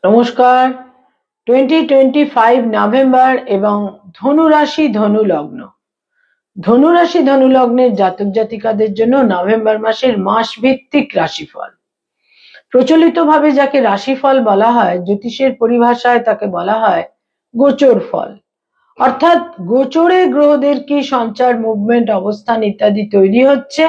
নমস্কার। 2025 নভেম্বর এবং ধনু রাশি ধনু লগ্ন। ধনু রাশি ধনু লগ্নের জাতক জাতিকাদের জন্য নভেম্বর মাসের মাসভিত্তিক রাশিফল। প্রচলিতভাবে যাকে রাশিফল বলা হয়, জ্যোতিষের পরিভাষায় তাকে বলা হয় গোচর ফল। অর্থাৎ গোচরে গ্রহদের কি সঞ্চার, মুভমেন্ট, অবস্থান ইত্যাদি তৈরি হচ্ছে,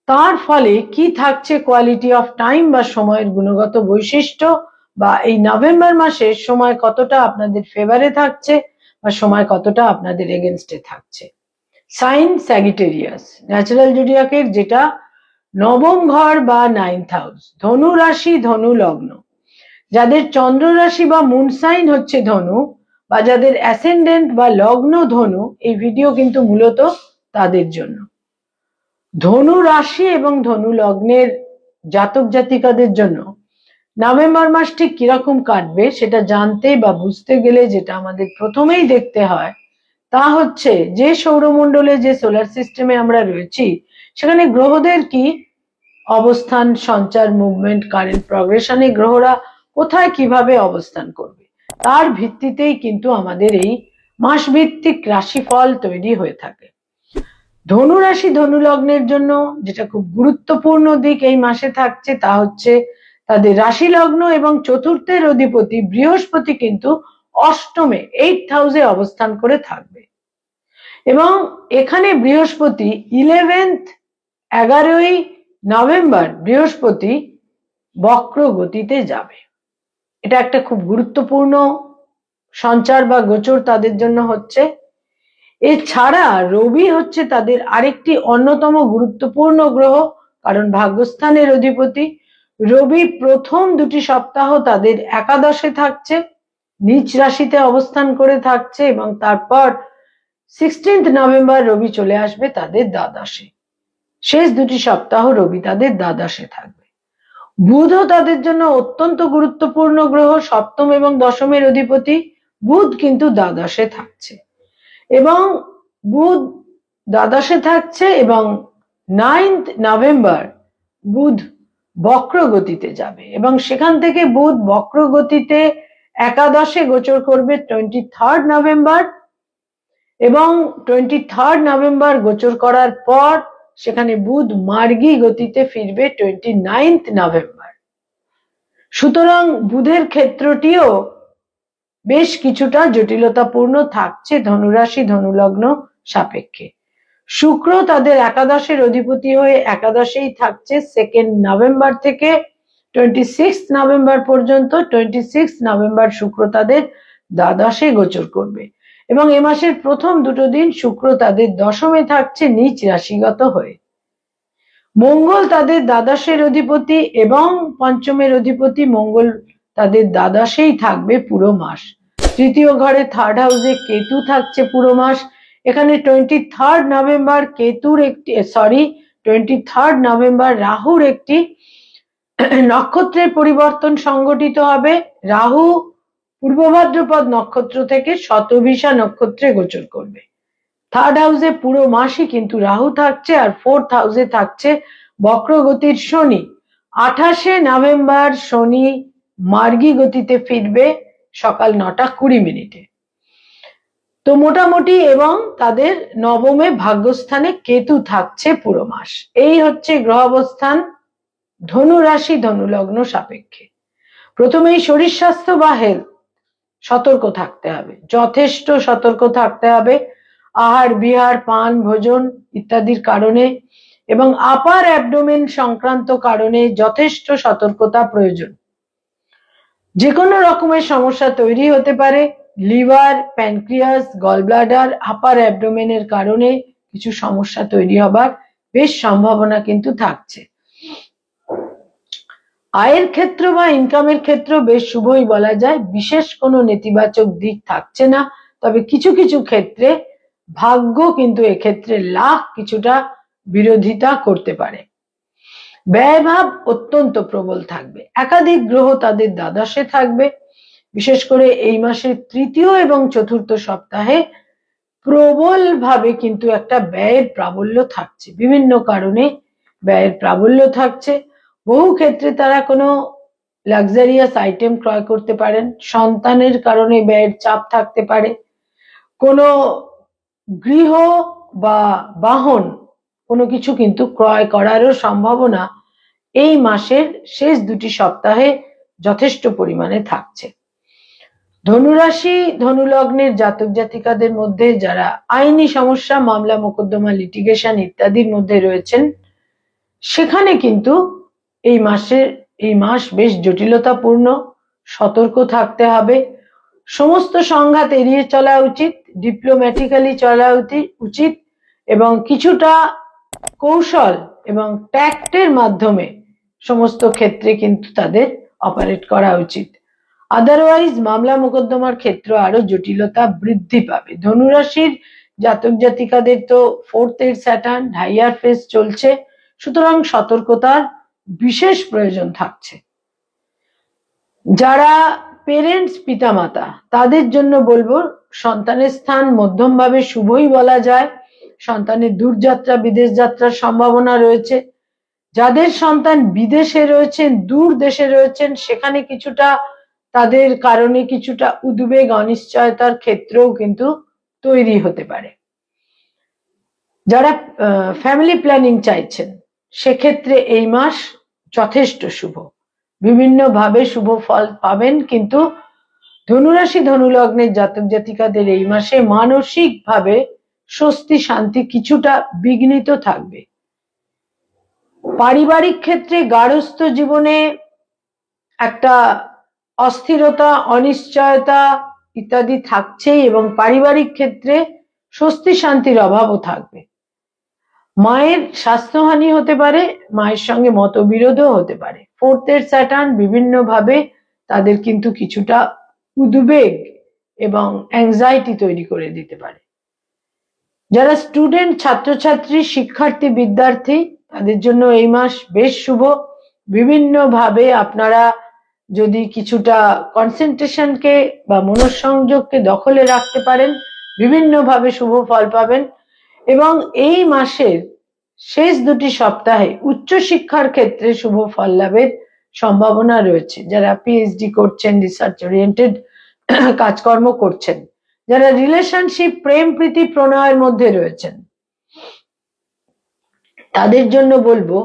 তার ফলে কি থাকছে কোয়ালিটি অফ টাইম বা সময়ের গুণগত বৈশিষ্ট্য, বা এই নভেম্বর মাসে সময় কতটা আপনাদের ফেভারে থাকছে বা সময় কতটা আপনাদের এগেনস্টে থাকছে। সাইন স্যাগিটেরিয়াস, ন্যাচারাল জোডিয়াকের যেটা নবম ঘর বা 9th হাউস, ধনু রাশি ধনু লগ্ন। যাদের চন্দ্র রাশি বা মুন সাইন হচ্ছে ধনু, বা যাদের অ্যাসেন্ডেন্ট বা লগ্ন ধনু, এই ভিডিও কিন্তু মূলত তাদের জন্য। ধনু রাশি এবং ধনু লগ্নের জাতক জাতিকাদের জন্য নভেম্বর মাসটি কিরকম কাটবে সেটা জানতে বা বুঝতে গেলে যেটা আমাদের প্রথমেই দেখতে হয় তা হচ্ছে যে সৌরমণ্ডলে, যে সোলার সিস্টেমে আমরা রয়েছি, সেখানে গ্রহদের কি অবস্থান, সঞ্চার, মুভমেন্ট, কারেন্ট প্রগ্রেশনে গ্রহরা কোথায় কিভাবে অবস্থান করবে, তার ভিত্তিতেই কিন্তু আমাদের এই মাসভিত্তিক রাশিফল তৈরি হয়ে থাকে। ধনু রাশি ধনু লগ্নের জন্য যেটা খুব গুরুত্বপূর্ণ দিক এই মাসে থাকছে তা হচ্ছে তাদের রাশি লগ্ন এবং চতুর্থের অধিপতি বৃহস্পতি কিন্তু অষ্টমে 8th হাউসে অবস্থান করে থাকবে। এবং এখানে বৃহস্পতি 11ই নভেম্বর বৃহস্পতি বক্র গতিতে যাবে। এটা একটা খুব গুরুত্বপূর্ণ সঞ্চার বা গোচর তাদের জন্য হচ্ছে। এছাড়া রবি হচ্ছে তাদের আরেকটি অন্যতম গুরুত্বপূর্ণ গ্রহ, কারণ ভাগ্যস্থানের অধিপতি। রবি প্রথম দুটি সপ্তাহ তাদের একাদশে থাকছে, নিচ রাশিতে অবস্থান করে থাকছে, এবং তারপর 16th নভেম্বর রবি চলে আসবে তাদের দ্বাদশে। শেষ দুটি সপ্তাহ রবি তাদের দ্বাদশে থাকবে। বুধও তাদের জন্য অত্যন্ত গুরুত্বপূর্ণ গ্রহ, সপ্তম এবং দশমের অধিপতি। বুধ কিন্তু দ্বাদশে থাকছে, এবং বুধ দ্বাদশে থাকছে, এবং 9th নভেম্বর বুধ বক্র গতিতে যাবে, এবং সেখান থেকে বুধ বক্র গতিতে একাদশে গোচর করবে 23rd নভেম্বর, এবং 23rd নভেম্বর গোচর করার পর সেখানে বুধ মার্গী গতিতে ফিরবে 29th নভেম্বর। সুতরাং বুধের ক্ষেত্রটিও বেশ কিছুটা জটিলতাপূর্ণ থাকছে ধনুরাশি ধনুলগ্ন সাপেক্ষে। শুক্র তাদের একাদশের অধিপতি হয়ে একাদশেই থাকছে 2nd নভেম্বর থেকে 26th নভেম্বর পর্যন্ত। 26th নভেম্বর শুক্র তাদের দ্বাদশে গোচর করবে, এবং এ মাসের প্রথম দুটো দিন শুক্র তাদের দশমে থাকছে নিচ রাশিগত হয়ে। মঙ্গল তাদের দ্বাদশের অধিপতি এবং পঞ্চমের অধিপতি, মঙ্গল তাদের দ্বাদশেই থাকবে পুরো মাস। তৃতীয় ঘরে 3rd হাউসে কেতু থাকছে পুরো মাস। এখানে 23rd নভেম্বর কেতুর একটি 23rd নভেম্বর রাহুর একটি নক্ষত্রের পরিবর্তন সংঘটিত হবে। রাহু পূর্ব ভাদ্রপদ নক্ষত্র থেকে শতভিষা নক্ষত্রে গোচর করবে। 3rd হাউসে পুরো মাসই কিন্তু রাহু থাকছে, আর 4th হাউসে থাকছে বক্রগতির শনি। 28শে নভেম্বর শনি মার্গী গতিতে ফিরবে সকাল 9:20। তো মোটামুটি, এবং তাদের নবমে ভাগ্যস্থানে কেতু থাকছে পুরো মাস। এই হচ্ছে গ্রহ অবস্থান ধনু রাশি ধনু লগ্ন সাপেক্ষে। প্রথমেই শরীর স্বাস্থ্য বা হেলথ, সতর্ক থাকতে হবে, যথেষ্ট সতর্ক থাকতে হবে আহার বিহার, পান ভোজন ইত্যাদির কারণে, এবং আপার অ্যাবডোমেন সংক্রান্ত কারণে যথেষ্ট সতর্কতা প্রয়োজন। যে কোনো রকমের সমস্যা তৈরি হতে পারে, লিভার, প্যানক্রিয়াস, গলব্লাডার, আপার অ্যাবডোমেনের কারণে কিছু সমস্যা তৈরি হবার বেশ সম্ভাবনা কিন্তু থাকছে। আয়ের ক্ষেত্র বা ইনকামের ক্ষেত্র বেশ শুভই বলা যায়, বিশেষ কোনো নেতিবাচক দিক থাকছে না। তবে কিছু কিছু ক্ষেত্রে ভাগ্য কিন্তু এক্ষেত্রে লাখ কিছুটা বিরোধিতা করতে পারে। ব্যয়ভাব অত্যন্ত প্রবল থাকবে। একাধিক গ্রহ তাদের দ্বাদশে থাকবে, বিশেষ করে এই মাসের তৃতীয় এবং চতুর্থ সপ্তাহে প্রবল ভাবে কিন্তু একটা ব্যয়ের প্রাবল্য থাকছে। বিভিন্ন কারণে ব্যয়ের প্রাবল্য থাকছে। বহু ক্ষেত্রে তারা কোনো লাক্সারিয়াস আইটেম ক্রয় করতে পারেন, সন্তানের কারণে ব্যয়ের চাপ থাকতে পারে, কোনো গৃহ বা বাহন কোনো কিছু কিন্তু ক্রয় করারও সম্ভাবনা এই মাসের শেষ দুটি সপ্তাহে যথেষ্ট পরিমাণে থাকছে। ধনুরাশি ধনুলগ্নের জাতক জাতিকাদের মধ্যে যারা আইনি সমস্যা, মামলা মোকদ্দমা, লিটিগেশন ইত্যাদির মধ্যে রয়েছেন, সেখানে কিন্তু এই মাস বেশ জটিলতাপূর্ণ, সতর্ক থাকতে হবে। সমস্ত সংঘাত এড়িয়ে চলা উচিত, ডিপ্লোম্যাটিক্যালি চলা উচিত এবং কিছুটা কৌশল এবং ট্যাক্টের মাধ্যমে সমস্ত ক্ষেত্রে কিন্তু তাদের অপারেট করা উচিত। আদারওয়াইজ মামলা মোকদ্দমার ক্ষেত্রে আরো জটিলতা বৃদ্ধি পাবে। ধনুরাশির জাতক জাতিকাদের তো 4th এর স্যাটার্ন হাইয়ার ফেজ চলছে, সুতরাং সতর্কতার বিশেষ প্রয়োজন থাকছে। যারা পেরেন্টস, পিতামাতা, তাদের জন্য বলবো সন্তানের স্থান মধ্যমভাবে শুভই বলা যায়। সন্তানের দূরযাত্রা, বিদেশ যাত্রার সম্ভাবনা রয়েছে। যাদের সন্তান বিদেশে রয়েছেন, দূর দেশে রয়েছেন, সেখানে কিছুটা তাদের কারণে কিছুটা উদ্বেগ, অনিশ্চয়তার ক্ষেত্রেও কিন্তু তৈরি হতে পারে। যারা ফ্যামিলি প্ল্যানিং চাইছেন, সেক্ষেত্রে এই মাস যথেষ্ট শুভ, বিভিন্নভাবে শুভ ফল পাবেন। কিন্তু ধনুরাশি ধনুলগ্নের জাতক জাতিকাদের এই মাসে মানসিকভাবে স্বস্তি, শান্তি কিছুটা বিঘ্নিত থাকবে। পারিবারিক ক্ষেত্রে গার্হস্থ্য জীবনে একটা অস্থিরতা, অনিশ্চয়তা ইত্যাদি থাকছেই এবং পারিবারিক ক্ষেত্রে স্বস্তি শান্তির অভাবও থাকবে। মায়ের স্বাস্থ্যহানি হতে পারে, মায়ের সঙ্গে মতবিরোধও হতে পারে। 4th এর স্যাটার্ন বিভিন্নভাবে তাদের কিন্তু কিছুটা উদ্বেগ এবং অ্যাংজাইটি তৈরি করে দিতে পারে। যারা স্টুডেন্ট, ছাত্রছাত্রী, শিক্ষার্থী, বিদ্যার্থী, তাদের জন্য এই মাস বেশ শুভ। বিভিন্নভাবে আপনারা যদি কিছুটা কনসেন্ট্রেশনকে বা মনঃসংযোগকে দখলে রাখতে পারেন, বিভিন্নভাবে শুভ ফল পাবেন। এবং এই মাসের শেষ দুটি সপ্তাহে উচ্চশিক্ষার ক্ষেত্রে শুভ ফল লাভের সম্ভাবনা রয়েছে। যারা পিএইচডি করছেন, রিসার্চ ওরিয়েন্টেড কাজকর্ম করছেন, যারা রিলেশনশিপ, প্রেম প্রীতি, প্রণয়ের মধ্যে রয়েছেন, তাদের জন্য বলবো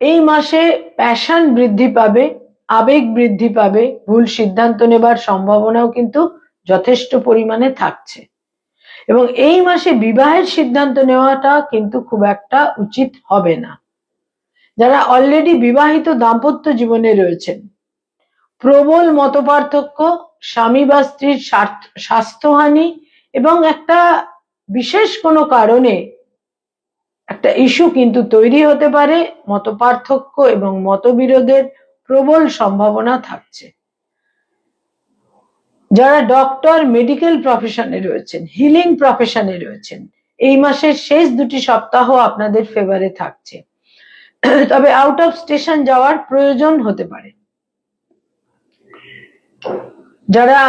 এই মাসে প্যাশন বৃদ্ধি পাবে, আবেগ বৃদ্ধি পাবে, ভুল সিদ্ধান্ত নেবার সম্ভাবনাও কিন্তু যথেষ্ট পরিমাণে থাকছে। এবং এই মাসে বিবাহের সিদ্ধান্ত নেওয়াটা কিন্তু খুব একটা উচিত হবে না। যারা অলরেডি বিবাহিত দাম্পত্য জীবনে রয়েছেন, প্রবল মতপার্থক্য, স্বামী বা স্ত্রীর স্বাস্থ্যহানি এবং একটা বিশেষ কোনো কারণে একটা ইস্যু কিন্তু তৈরি হতে পারে। মতপার্থক্য এবং মতবিরোধের প্রবল সম্ভাবনা থাকছে। যারা ডক্টর, মেডিকেল প্রফেশনে রয়েছেন, হিলিং প্রফেশনে রয়েছেন, এই মাসের শেষ দুটি সপ্তাহ আপনাদের ফেভারে থাকছে। তবে আউট অফ স্টেশন যাওয়ার প্রয়োজন হতে পারে। যারা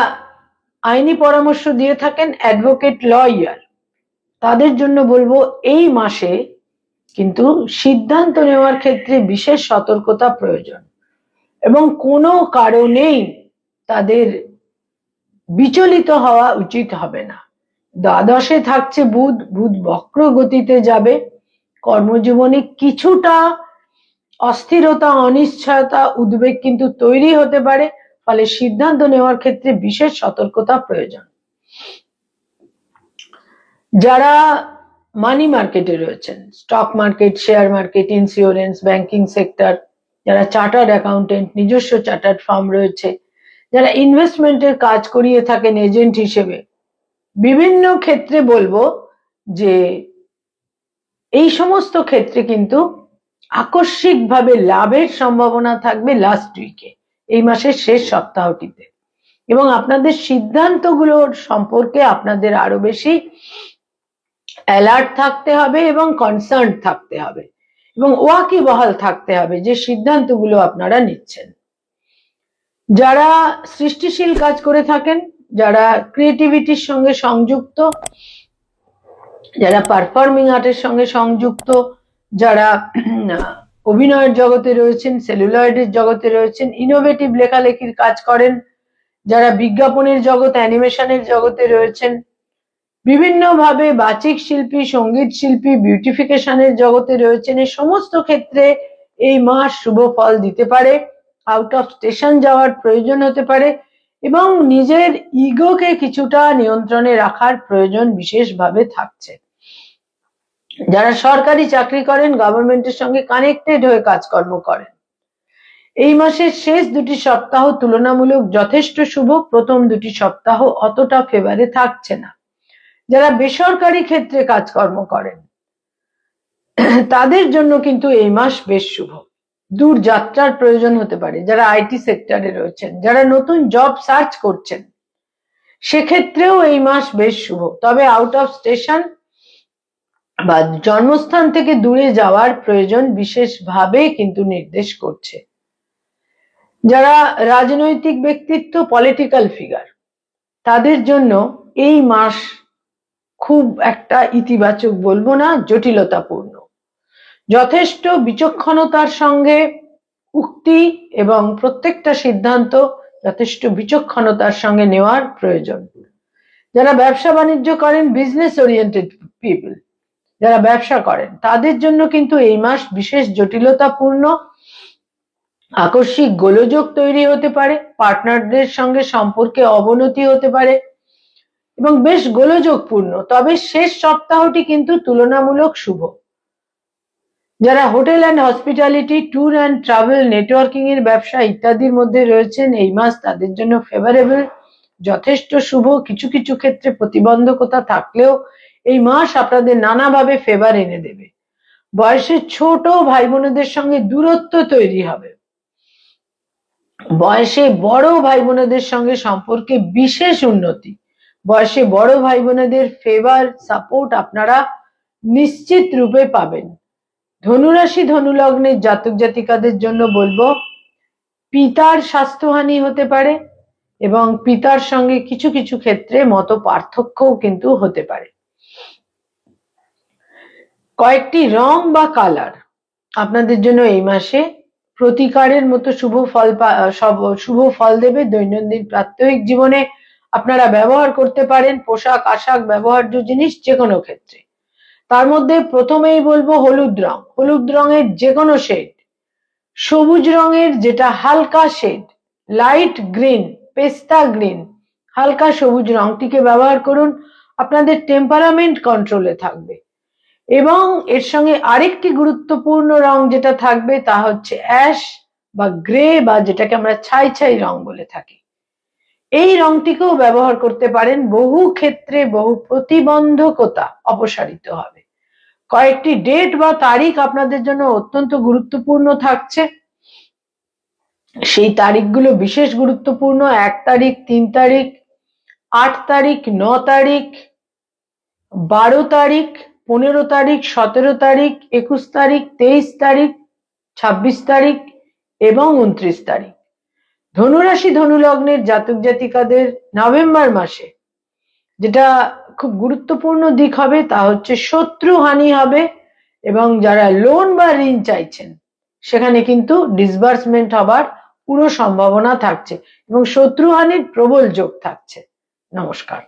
আইনি পরামর্শ দিয়ে থাকেন, অ্যাডভোকেট, লয়ার, তাদের জন্য বলবো এই মাসে কিন্তু সিদ্ধান্ত নেওয়ার ক্ষেত্রে বিশেষ সতর্কতা প্রয়োজন এবং কোনো কারণেই তাদের বিচলিত হওয়া উচিত হবে না। দ্বাদশে থাকছে বুধ, বুধ বক্র গতিতে যাবে। কর্মজীবনে কিছুটা অস্থিরতা, অনিশ্চয়তা, উদ্বেগ কিন্তু তৈরি হতে পারে, ফলে সিদ্ধান্ত নেওয়ার ক্ষেত্রে বিশেষ সতর্কতা প্রয়োজন। যারা মানি মার্কেটে রয়েছেন, stock market, share market, insurance, banking sector, যারা চার্টার্ড অ্যাকাউন্টেন্ট, নিজস্ব চার্টার্ড ফার্ম রয়েছে, যারা ইনভেস্টমেন্টের কাজ করিয়ে থাকেন এজেন্ট হিসেবে, বিভিন্ন ক্ষেত্রে বলবো যে এই সমস্ত ক্ষেত্রে কিন্তু আকস্মিকভাবে লাভের সম্ভাবনা থাকবে লাস্ট উইকে, এই মাসের শেষ সপ্তাহটিতে। এবং আপনাদের সিদ্ধান্তগুলোর সম্পর্কে আপনাদের আরো বেশি অ্যালার্ট থাকতে হবে এবং কনসার্ন থাকতে হবে এবং ওয়াকিবহাল থাকতে হবে যে সিদ্ধান্তগুলো আপনারা নিচ্ছেন। যারা সৃষ্টিশীল কাজ করে থাকেন, যারা ক্রিয়েটিভিটির সঙ্গে সংযুক্ত, যারা পারফর্মিং আর্টের সঙ্গে সংযুক্ত, যারা অভিনয়ের জগতে রয়েছেন, সেলুলয়েডের জগতে রয়েছেন, ইনোভেটিভ লেখালেখির কাজ করেন, যারা বিজ্ঞাপনের জগৎ, অ্যানিমেশনের জগতে রয়েছেন, বিভিন্নভাবে বাচিক শিল্পী, সঙ্গীত শিল্পী, বিউটিফিকেশনের জগতে রয়েছেন, এই সমস্ত ক্ষেত্রে এই মাস শুভ ফল দিতে পারে। আউট অফ স্টেশন যাওয়ার প্রয়োজন হতে পারে এবং নিজের ইগোকে কিছুটা নিয়ন্ত্রণে রাখার প্রয়োজন বিশেষভাবে থাকছে। যারা সরকারি চাকরি করেন, গভর্নমেন্টের সঙ্গে কানেক্টেড হয়ে কাজকর্ম করেন, এই মাসের শেষ দুটি সপ্তাহ তুলনামূলক যথেষ্ট শুভ, প্রথম দুটি সপ্তাহ অতটা ফেভারে থাকছে না। যারা বেসরকারি ক্ষেত্রে কাজকর্ম করেন তাদের জন্য কিন্তু এই মাস বেশ শুভ। দূর যাত্রার প্রয়োজন হতে পারে। যারা আইটি সেক্টরে রয়েছেন, যারা নতুন জব সার্চ করছেন, সেক্ষেত্রেও এই মাস বেশ শুভ। তবে আউট অফ স্টেশন বা জন্মস্থান থেকে দূরে যাওয়ার প্রয়োজন বিশেষভাবে কিন্তু নির্দেশ করছে। যারা রাজনৈতিক ব্যক্তিত্ব, পলিটিক্যাল ফিগার, তাদের জন্য এই মাস খুব একটা ইতিবাচক বলবো না, জটিলতাপূর্ণ। যথেষ্ট বিচক্ষণতার সঙ্গে উক্তি এবং প্রত্যেকটা সিদ্ধান্ত যথেষ্ট বিচক্ষণতার সঙ্গে নেওয়ার প্রয়োজন। যারা ব্যবসা বাণিজ্য করেন, বিজনেস ওরিয়েন্টেড পিপল, যারা ব্যবসা করেন, তাদের জন্য কিন্তু এই মাস বিশেষ জটিলতাপূর্ণ। আকস্মিক গোলযোগ তৈরি হতে পারে, পার্টনারদের সঙ্গে সম্পর্কে অবনতি হতে পারে এবং বেশ গোলযোগপূর্ণ। তবে শেষ সপ্তাহটি কিন্তু তুলনামূলক শুভ। যারা hotel and hospitality, tour and travel, networking এর ব্যবসা ইত্যাদির মধ্যে রয়েছেন, এই মাস তাদের জন্য ফেভারেবল, যথেষ্ট শুভ। কিছু কিছু ক্ষেত্রে প্রতিবন্ধকতা থাকলেও এই মাস আপনাদের নানাভাবে ফেভার এনে দেবে। বয়সে ছোট ভাই বোনেদের সঙ্গে দূরত্ব তৈরি হবে। বয়সে বড় ভাই বোনেদের সঙ্গে সম্পর্কে বিশেষ উন্নতি। বয়সে বড় ভাই বোনেদের ফেভার, সাপোর্ট আপনারা নিশ্চিত রূপে পাবেন। ধনুরাশি, ধনুলগ্নের জাতক জাতিকাদের জন্য বলবো পিতার স্বাস্থ্যহানি হতে পারে এবং পিতার সঙ্গে কিছু কিছু ক্ষেত্রে মত পার্থক্যও কিন্তু হতে পারে। কয়েকটি রং বা কালার আপনাদের জন্য এই মাসে প্রতিকারের মতো শুভ ফল দেবে। দৈনন্দিন প্রাত্যহিক জীবনে আপনারা ব্যবহার করতে পারেন পোশাক আশাক, ব্যবহার্য জিনিস, যে কোনো ক্ষেত্রে। তার মধ্যে প্রথমেই বলবো হলুদ রং। হলুদ রঙের যে কোনো শেড, সবুজ রঙের যেটা হালকা শেড, লাইট গ্রিন, পেস্তা গ্রিন, হালকা সবুজ রংটিকে ব্যবহার করুন। আপনাদের টেম্পারামেন্ট কন্ট্রোলে থাকবে। এবং এর সঙ্গে আরেকটি গুরুত্বপূর্ণ রং যেটা থাকবে তা হচ্ছে অ্যাশ বা গ্রে, বা যেটাকে আমরা ছাই ছাই রং বলে থাকি। এই রংটিকেও ব্যবহার করতে পারেন। বহু ক্ষেত্রে বহু প্রতিবন্ধকতা অপসারিত হবে। কয়েকটি ডেট বা তারিখ আপনাদের জন্য অত্যন্ত গুরুত্বপূর্ণ থাকছে। সেই তারিখগুলো বিশেষ গুরুত্বপূর্ণ। 1 তারিখ, 3 তারিখ, 8 তারিখ, 9 তারিখ, 12 তারিখ, 15 তারিখ, 17 তারিখ, 21 তারিখ, 23 তারিখ, 26 তারিখ এবং 29 তারিখ। ধনুরাশি, ধনুলগ্নের জাতক জাতিকাদের নভেম্বর মাসে যেটা খুব গুরুত্বপূর্ণ দিক হবে তা হচ্ছে শত্রু হানি হবে এবং যারা লোন বা ঋণ চাইছেন সেখানে কিন্তু ডিসবার্সমেন্ট হবার পুরো সম্ভাবনা থাকছে এবং শত্রু হানির প্রবল যোগ থাকছে। নমস্কার।